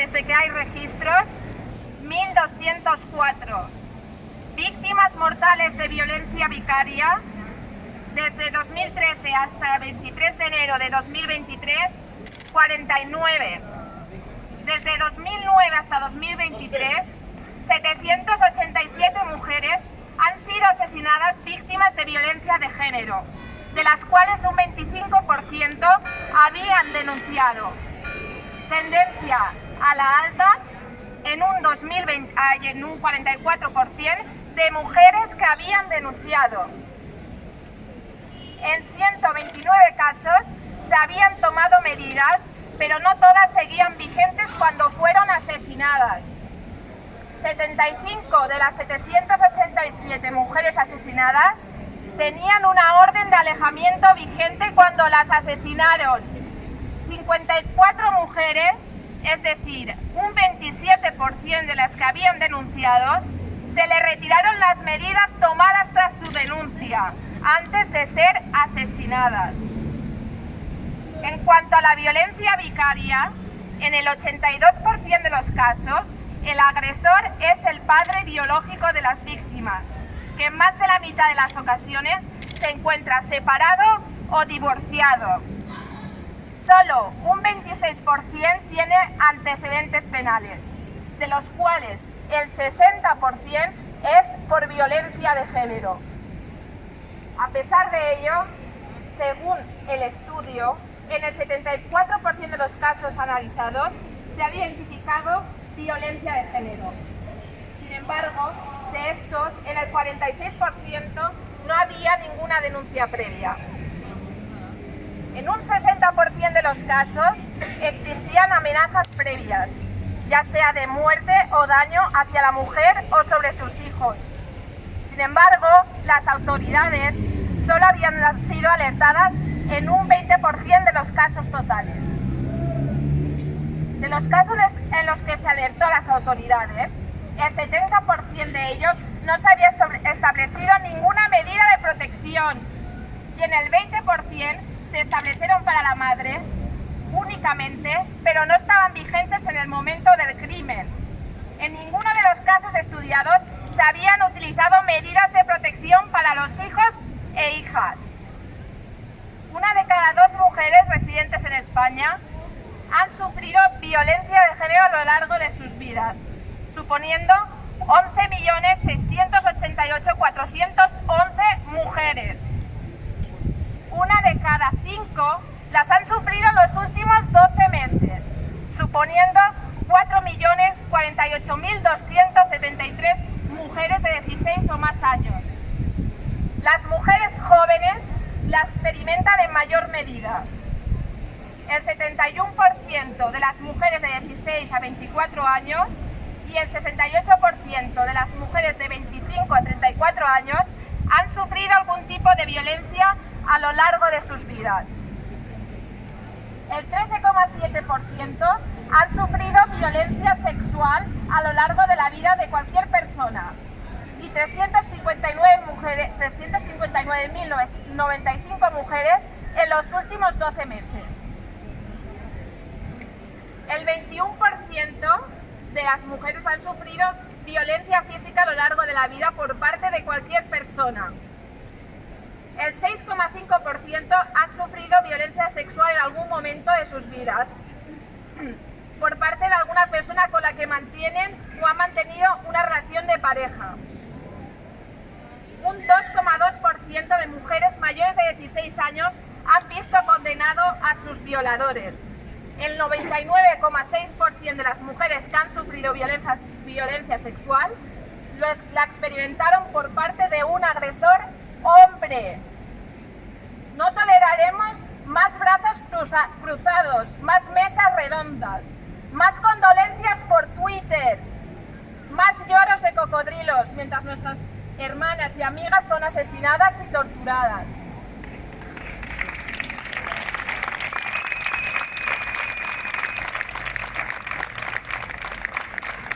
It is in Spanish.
desde que hay registros, 1.204. Víctimas mortales de violencia vicaria, desde 2013 hasta el 23 de enero de 2023, 49. Desde 2009 hasta 2023, 787 mujeres han sido asesinadas víctimas de violencia de género, de las cuales un 25% habían denunciado. Tendencia a la alta en un 44% de mujeres que habían denunciado. En 129 casos se habían tomado medidas, pero no todas seguían vigentes cuando fueron asesinadas. 75 de las 787 mujeres asesinadas tenían una orden de alejamiento vigente cuando las asesinaron. 54 mujeres, es decir, un 27% de las que habían denunciado, se le retiraron las medidas tomadas tras su denuncia, antes de ser asesinadas. En cuanto a la violencia vicaria, en el 82% de los casos, el agresor es el padre biológico de las víctimas, que en más de la mitad de las ocasiones se encuentra separado o divorciado. Solo un 26% tiene antecedentes penales, de los cuales el 60% es por violencia de género. A pesar de ello, según el estudio, en el 74% de los casos analizados se ha identificado violencia de género. Sin embargo, de estos, en el 46% no había ninguna denuncia previa. En un 60% de los casos existían amenazas previas, ya sea de muerte o daño hacia la mujer o sobre sus hijos. Sin embargo, las autoridades solo habían sido alertadas en un 20% de los casos totales. De los casos en los que se alertó a las autoridades, el 70% de ellos no se había establecido ninguna medida de protección y en el 20% se establecieron para la madre únicamente, pero no estaban vigentes en el momento del crimen. En ninguno de los casos estudiados se habían utilizado medidas de protección para los hijos e hijas. Una de cada dos mujeres residentes en España han sufrido violencia de género a lo largo de sus vidas, suponiendo 11.688.411 mujeres. Una de cada 5 las han sufrido en los últimos 12 meses, suponiendo 4.048.273 mujeres de 16 o más años. Las mujeres jóvenes la experimentan en mayor medida. El 71% de las mujeres de 16 a 24 años y el 68% de las mujeres de 25 a 34 años han sufrido algún tipo de violencia a lo largo de sus vidas. El 13,7% han sufrido violencia sexual a lo largo de la vida de cualquier persona y 359.095 mujeres en los últimos 12 meses. El 21% de las mujeres han sufrido violencia física a lo largo de la vida por parte de cualquier persona. El 6,5% han sufrido violencia sexual en algún momento de sus vidas por parte de alguna persona con la que mantienen o han mantenido una relación de pareja. Un 2,2% de mujeres mayores de 16 años han visto condenado a sus violadores. El 99,6% de las mujeres que han sufrido violencia sexual la experimentaron por parte de un agresor hombre. No toleraremos más brazos cruzados, más mesas redondas, más condolencias por Twitter, más lloros de cocodrilos mientras nuestras hermanas y amigas son asesinadas y torturadas.